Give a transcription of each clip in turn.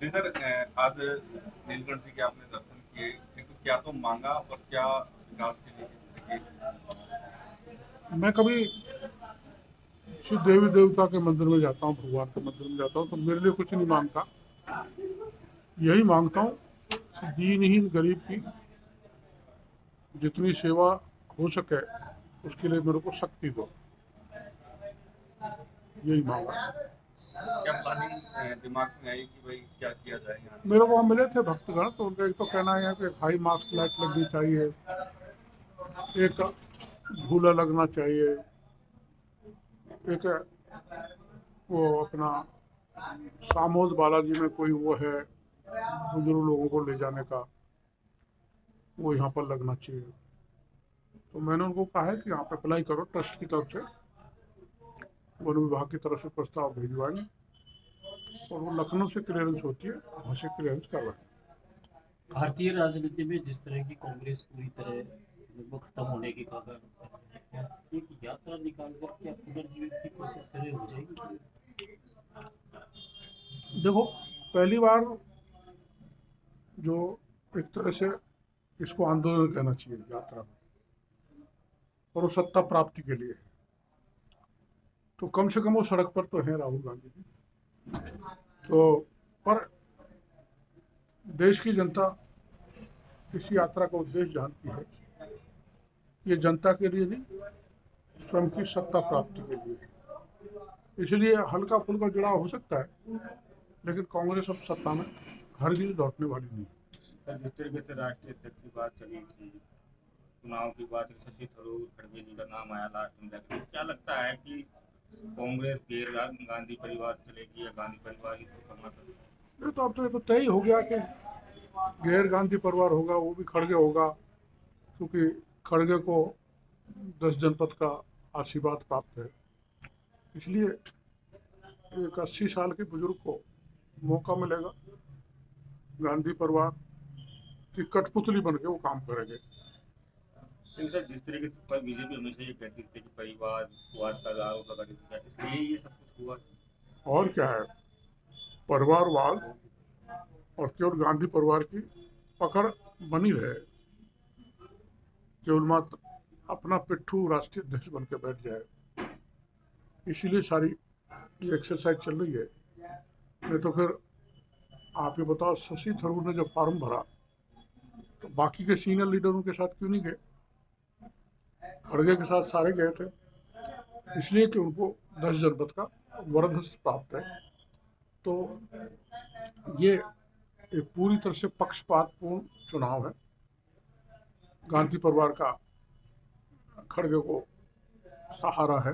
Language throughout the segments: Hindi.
जी सर, आज नीलकंठ जी के आपने दर्शन किए। एक तो क्या तो मांगा और क्या विकास के लिए जिंदगी। मैं कभी शिव देवी देवता के मंदिर में जाता हूँ, भगवान के मंदिर में जाता हूँ, तो मेरे लिए कुछ नहीं मांगता। यही मांगता हूँ कि दीनहीन गरीब की जितनी सेवा हो सके उसके लिए मेरे को शक्ति दो। यही मांगा। क्या प्लानिंग दिमाग में आई कि भाई क्या किया जाए यहाँ मेरे को वहाँ मिले थे भक्तगण, तो उनका एक तो कहना है कि हाई मास्क लाइट लगनी चाहिए, एक झूला लगना चाहिए, एक वो अपना सामोद बालाजी में कोई वो है बुजुर्ग लोगों को ले जाने का, वो यहाँ पर लगना चाहिए। तो मैंने उनको कहा है कि आप अप्लाई करो ट्रस्ट की तरफ से, वन विभाग की तरफ से प्रस्ताव भिजवाएंगे और वो लखनऊ से क्लियरेंस होती है, वहाँ से क्लियरेंस करवाएंगे। भारतीय राजनीति में जिस तरह की कांग्रेस पूरी तरह लगभग खत्म होने की कगार पर है, क्या एक यात्रा निकाल कर क्या पुनर्जीवित की कोशिश करे हो जाएगी? देखो, पहली बार जो एक तरह से इसको आंदोलन कहना चाहिए यात्रा में, और वो सत्ता प्राप्ति के लिए है। तो कम से कम वो सड़क पर तो है राहुल गांधी जी। तो पर देश की जनता इस यात्रा का उद्देश्य जानती है। ये जनता के लिए नहीं, स्वयं की सत्ता प्राप्ति के लिए है। इसलिए हल्का फुल्का जुड़ाव हो सकता है, लेकिन कांग्रेस अब सत्ता में हरगिज लौटने वाली नहीं है। सर, जिस तरीके से राष्ट्रीय अध्यक्ष की बात चली थी, चुनाव की बात, शशि थरूर खड़गे जी का नाम आया लास्ट में जाकर, क्या लगता है कि कांग्रेस गैर गांधी परिवार से चलेगी या गांधी परिवार इसको समर्थन? ये तो तय ही हो गया कि गैर गांधी परिवार होगा, वो भी खड़गे होगा, क्योंकि खड़गे को 10 जनपद का आशीर्वाद प्राप्त है। इसलिए एक 80 साल के बुजुर्ग को मौका मिलेगा, गांधी परिवार की कठपुतली बन के वो काम करेंगे। लेकिन सर, जिस तरीके से पर बीजेपी हमेशा ये कहती थी कि परिवारवाद का आरोप लगा देती है, इसलिए ये सब कुछ हुआ। और क्या है, परिवारवाद और केवल गांधी परिवार की पकड़ बनी रहे, केवल मात्र अपना पिट्ठू राष्ट्रीय अध्यक्ष बन के बैठ जाए, इसीलिए सारी ये एक्सरसाइज चल रही है। नहीं तो फिर आप ये बताओ, शशि थरूर ने जब फॉर्म भरा तो बाकी के सीनियर लीडरों के साथ क्यों नहीं गए? खड़गे के साथ सारे गए थे, इसलिए कि उनको 10 जनपद का वरदहस्त प्राप्त है। तो ये एक पूरी तरह से पक्षपातपूर्ण चुनाव है। गांधी परिवार का खड़गे को सहारा है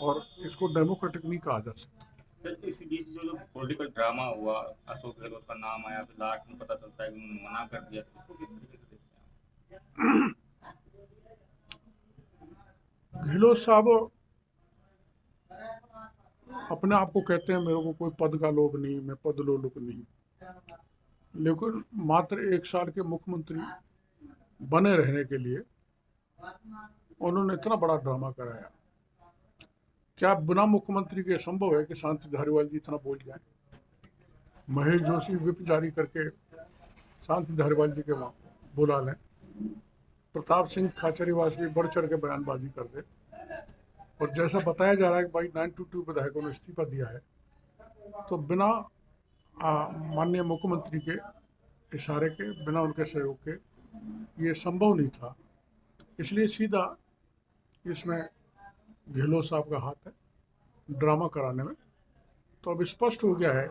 और इसको डेमोक्रेटिक नहीं कहा जा सकता। सर, इस बीच जो पॉलिटिकल ड्रामा हुआ, अशोक गहलोत का नाम आया, फिर लास्ट में पता चलता है कि उन्होंने मना कर दिया, तो इसको किस तरीके से देखते हैं? गहलोत साहब अपने आप को कहते हैं मेरे को कोई पद का लोभ नहीं, मैं पद लोलुप नहीं, लेकिन मात्र 1 साल के मुख्यमंत्री बने रहने के लिए उन्होंने इतना बड़ा ड्रामा कराया। क्या बिना मुख्यमंत्री के संभव है कि शांति धारीवाल जी इतना बोल जाए? महेश जोशी विप जारी करके शांति धारीवाल जी के वहाँ बुला लें, प्रताप सिंह खाचरीवासी बढ़ चढ़ के बयानबाजी कर दे, और जैसा बताया जा रहा है कि भाई 922 विधायकों ने इस्तीफा दिया है, तो बिना माननीय मुख्यमंत्री के इशारे के, बिना उनके सहयोग के ये संभव नहीं था। इसलिए सीधा इसमें गहलोत साहब का हाथ है ड्रामा कराने में। तो अब स्पष्ट हो गया है,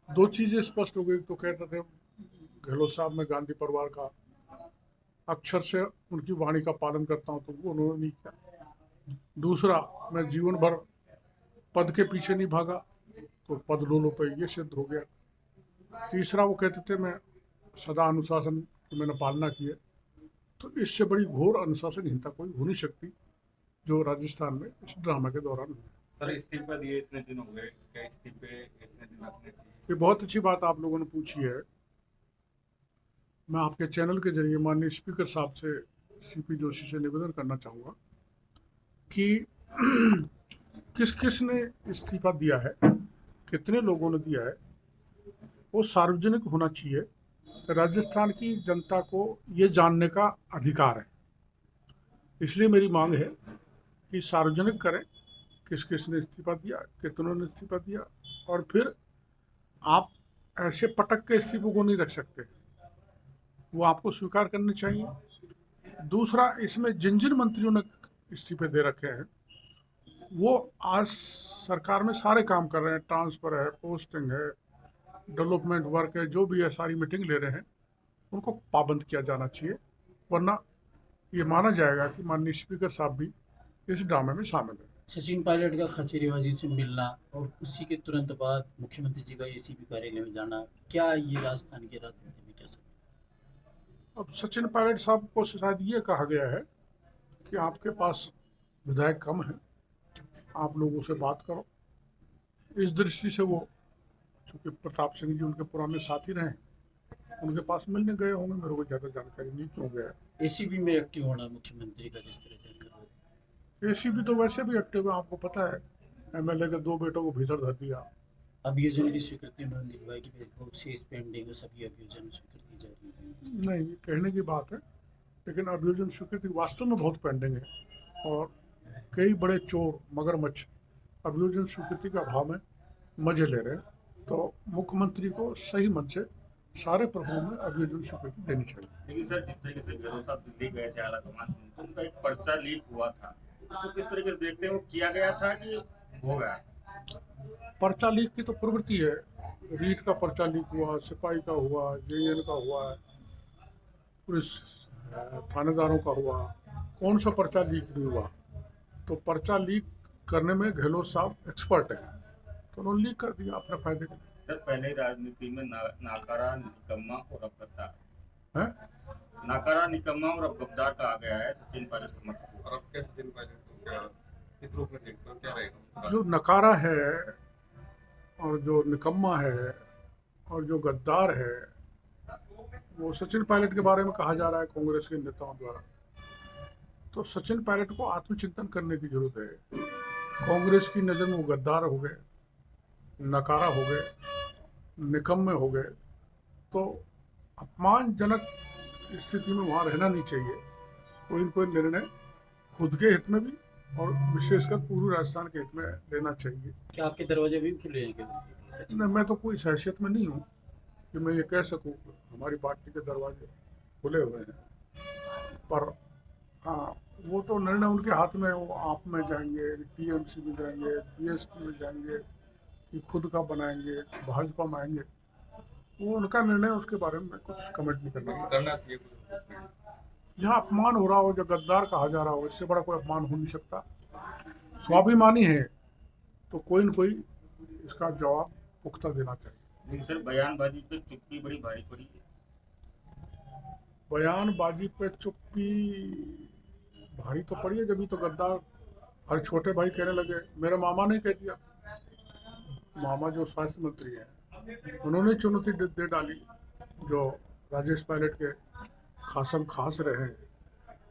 दो चीज़ें स्पष्ट हो गई। तो कहते थे गहलोत साहब मैं गांधी परिवार का अक्षर से उनकी वाणी का पालन करता हूँ, तो वो उन्होंने नहीं किया। दूसरा, मैं जीवन भर पद के पीछे नहीं भागा, तो पद लोलुप पे ये सिद्ध हो गया। तीसरा, वो कहते थे मैं सदा अनुशासन की मैंने पालना की है। तो इससे बड़ी घोर अनुशासनहीनता कोई हो नहीं सकती जो राजस्थान में इस ड्रामा के दौरान हुई। सर, इस्तीफा दिए इतने दिन हो गए, क्या इस्तीफे इतने दिन रखने चाहिए? ये बहुत अच्छी बात आप लोगों ने पूछी है। मैं आपके चैनल के जरिए माननीय स्पीकर साहब से, सीपी जोशी से निवेदन करना चाहूँगा कि किस किस ने इस्तीफा दिया है, कितने लोगों ने दिया है, वो सार्वजनिक होना चाहिए। राजस्थान की जनता को ये जानने का अधिकार है। इसलिए मेरी मांग है कि सार्वजनिक करें किस किस ने इस्तीफा दिया, कितनों ने इस्तीफा दिया, और फिर आप ऐसे पटक के इस्तीफों को नहीं रख सकते, वो आपको स्वीकार करने चाहिए। दूसरा, इसमें जिन जिन मंत्रियों ने इस्तीफे दे रखे हैं वो आज सरकार में सारे काम कर रहे हैं, ट्रांसफर है, पोस्टिंग है, डेवलपमेंट वर्क है, जो भी है, सारी मीटिंग ले रहे हैं, उनको पाबंद किया जाना चाहिए, वरना ये माना जाएगा कि माननीय स्पीकर साहब भी इस ड्रामे में शामिल है। सचिन पायलट का खचेरीबाजी से मिलना और उसी के तुरंत बाद मुख्यमंत्री जी का एसीपी कार्यालय में जाना, क्या ये राजस्थान की राजनीति में क्या समझ? अब सचिन पायलट साहब को शायद ये कहा गया है कि आपके पास विधायक कम है, आप लोगों से बात करो। इस दृष्टि से वो, चूँकि प्रताप सिंह जी उनके पुराने साथी रहे, उनके पास मिलने गए होंगे, मेरे को ज़्यादा जानकारी नहीं क्यों गया। एसीपी में एक्टिव होना मुख्यमंत्री का जिस तरह का एसीपी तो वैसे भी एक्टिव है, आपको पता है, एमएलए के 2 बेटों को भीतर धर दिया। अभियोजन की स्वीकृति उन्होंने दिलवाई कि बहुत से पेंडिंग है, सभी अभियोजन स्वीकृति जारी है। नहीं, ये कहने की बात है, लेकिन अभियोजन स्वीकृति वास्तव में बहुत पेंडिंग है, और कई बड़े चोर मगरमच्छ अभियोजन स्वीकृति के अभाव में मजे ले रहे हैं। तो मुख्यमंत्री को सही मन से सारे प्रकरणों में अभियोजन स्वीकृति देनी चाहिए। लेकिन सर, जिस तरीके से गहलोत साहब दिल्ली गए थे आलाकमान से, तो उनका एक पर्चा लीक हुआ था, तो किस तरीके से देखते हैं, वो किया गया था कि हो गया? पर्चा लीक की तो प्रवृत्ति है, रीट का पर्चा लीक हुआ, सिपाही का हुआ, जेएन का हुआ, पुलिस थानेदारों का हुआ, कौन सा पर्चा लीक नहीं हुआ? तो पर्चा लीक करने में गहलोत साहब एक्सपर्ट हैं, तो उन्होंने लीक कर दिया अपने फायदे के लिए। सर, पहले ही राजनीति में नाकारा, निकम्मा और अब गद्दार, हैं? नाकारा, निकम्मा और अब गद्दार कहा गया है सचिन पायलट समर्थक। और अब कैसे सचिन पायलट को क्या किस रूप में देखते हो, क्या रहेगा? जो नकारा है और जो निकम्मा है और जो गद्दार है, वो सचिन पायलट के बारे में कहा जा रहा है कांग्रेस के नेताओं द्वारा। तो सचिन पायलट को आत्मचिंतन करने की जरूरत है। कांग्रेस की नज़र में वो गद्दार हो गए, नकारा हो गए, निकम्मे हो गए, तो अपमानजनक स्थिति में वहाँ रहना नहीं चाहिए। कोई न कोई निर्णय खुद के हित में भी और विशेषकर पूर्वी राजस्थान के हित में लेना चाहिए। क्या आपके दरवाजे भी खुले हैं क्या सचिन? नहीं, मैं तो कोई इस हैसियत में नहीं हूँ कि मैं ये कह सकूँ हमारी पार्टी के दरवाजे खुले हुए हैं, पर हाँ, वो तो निर्णय उनके हाथ में है। वो आप में जाएंगे, टीएमसी में जाएंगे, बीएसपी में जाएंगे, कि खुद का बनाएंगे, भाजपा में आएंगे, वो उनका निर्णय, उसके बारे में मैं कुछ कमेंट नहीं करना चाहता। करना चाहिए कुछ। जहाँ अपमान हो रहा हो, जो गद्दार कहा जा रहा हो, इससे बड़ा कोई अपमान हो नहीं सकता। स्वाभिमानी है तो कोई न कोई इसका जवाब पुख्ता देना चाहिए। लेकिन सर, बयानबाजी पे चुप्पी बड़ी भारी पड़ी है। बयानबाजी पे चुप्पी भारी तो पड़ी है, जब तो गद्दार हर छोटे भाई कहने लगे। मेरे मामा ने कह दिया, मामा जो स्वास्थ्य मंत्री हैं, उन्होंने चुनौती दे डाली, जो राजेश पायलट के खासम खास रहे हैं।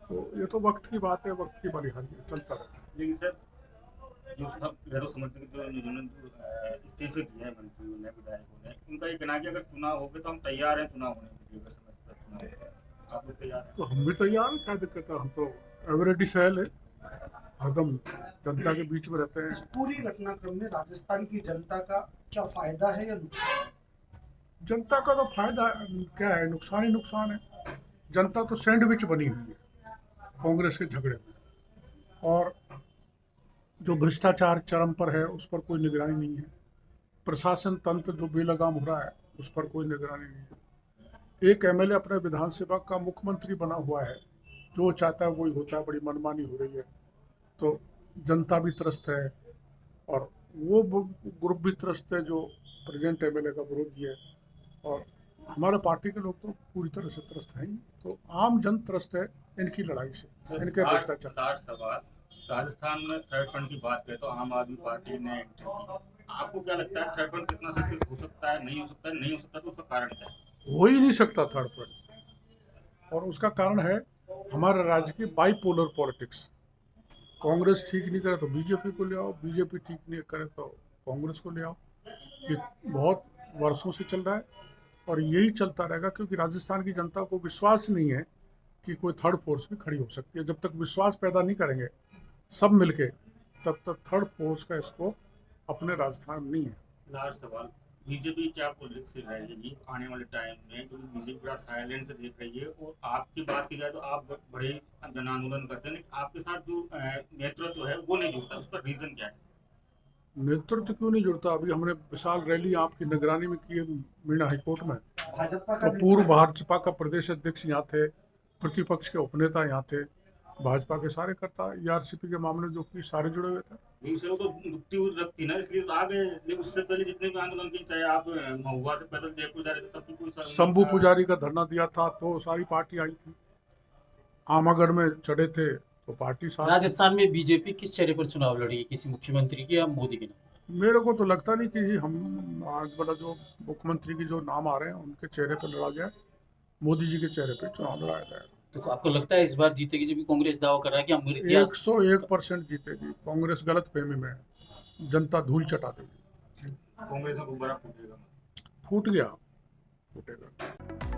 तो ये तो वक्त की बात है, वक्त की बलिहारी है, चलता रहता है। लेकिन सर, जो सब गैर समर्थक जिन्होंने इस्तीफे दिए हैं मंत्रियों ने, विधायकों ने, उनका ये कहना है कि अगर चुनाव हो गए तो हम तैयार हैं चुनाव होने के लिए, अगर समय पर चुनाव होगा। आप लोग तैयार हैं? तो हम भी तैयार हैं, क्या दिक्कत है? हम तो एवरेडी सहल है, हरदम जनता के बीच में रहते हैं। इस पूरी घटनाक्रम में राजस्थान की जनता का क्या फायदा है या नुकसान? जनता का तो फायदा क्या है, नुकसान ही नुकसान है। जनता तो सैंडविच बनी हुई है कांग्रेस के झगड़े में, और जो भ्रष्टाचार चरम पर है उस पर कोई निगरानी नहीं है। प्रशासन तंत्र जो बेलगाम हो रहा है उस पर कोई निगरानी नहीं है। एक एमएलए अपने विधानसभा का मुख्यमंत्री बना हुआ है, जो चाहता है वही होता है, बड़ी मनमानी हो रही है। तो जनता भी त्रस्त है और वो ग्रुप भी त्रस्त है जो प्रेजेंट एमएलए का विरोधी है, और हमारे पार्टी के लोग तो पूरी तरह से त्रस्त हैं ही। तो आम जन त्रस्त है इनकी लड़ाई से, इनके भ्रष्टाचार। लास्ट सवाल, राजस्थान में थर्ड फ्रंट की बात करें तो आम आदमी पार्टी ने एंट्री की। आपको क्या लगता है थर्ड फ्रंट कितना सक्सेस हो सकता है, नहीं हो सकता है? नहीं हो सकता तो उसका कारण क्या है? हो ही नहीं सकता थर्ड फ्रंट, और उसका कारण है हमारे राज्य की बाईपोलर पॉलिटिक्स। कांग्रेस ठीक नहीं करे तो बीजेपी को ले आओ, बीजेपी ठीक नहीं करे तो कांग्रेस को ले आओ। ये बहुत वर्षों से चल रहा है और यही चलता रहेगा, क्योंकि राजस्थान की जनता को विश्वास नहीं है कि कोई थर्ड फोर्स भी खड़ी हो सकती है। जब तक विश्वास पैदा नहीं करेंगे सब मिलके, तब तक थर्ड फोर्स का स्कोप अपने राजस्थान में नहीं है। लास्ट सवाल, बीजेपी क्या पॉलिटिक्स रहेगी आने वाले टाइम में, क्योंकि बीजेपी बड़ा साइलेंस देख रही है, और आपकी बात की जाए तो आप बड़े जन आंदोलन करते हैं, लेकिन आपके साथ जो नेतृत्व है वो नहीं जुड़ता, उसका रीजन क्या है? नेतृत्व क्यों नहीं जुड़ता? अभी हमने विशाल रैली आपकी निगरानी में की है मीना हाईकोर्ट में, भाजपा तो का पूर्व भाजपा का प्रदेश अध्यक्ष यहाँ थे, प्रतिपक्ष के उपनेता यहाँ थे, भाजपा के सारे करता ERCP के मामले जो कि सारे जुड़े हुए थे। दूसरे को तो मुक्ति रखती ना, इसलिए तो आगे उससे पहले जितने भी आंदोलन किए, चाहे आप महुआ से पैदल जयपुर जा रहे थे तब भी कोई शर्म नहीं शंभू था। पुजारी का धरना दिया था तो सारी पार्टी आई थी, आमागढ़ में चढ़े थे तो पार्टी सारी। राजस्थान में बीजेपी किस चेहरे पर चुनाव लड़ेगी, किसी मुख्यमंत्री की या मोदी के नाम? मेरे को तो लगता नहीं कि हम आज वाला जो मुख्यमंत्री की जो नाम आ रहे हैं उनके चेहरे पर लड़ा जाए, मोदी जी के चेहरे पर चुनाव लड़ाया जाएगा। तो आपको लगता है इस बार जीतेगी, जब भी कांग्रेस दावा कर रहा है कि हम इतिहास 101% जीतेगी कांग्रेस। गलत फहमी में है, जनता धूल चटा देगी। कांग्रेस का गुब्बारा फूटेगा। फूट गया, फूटेगा।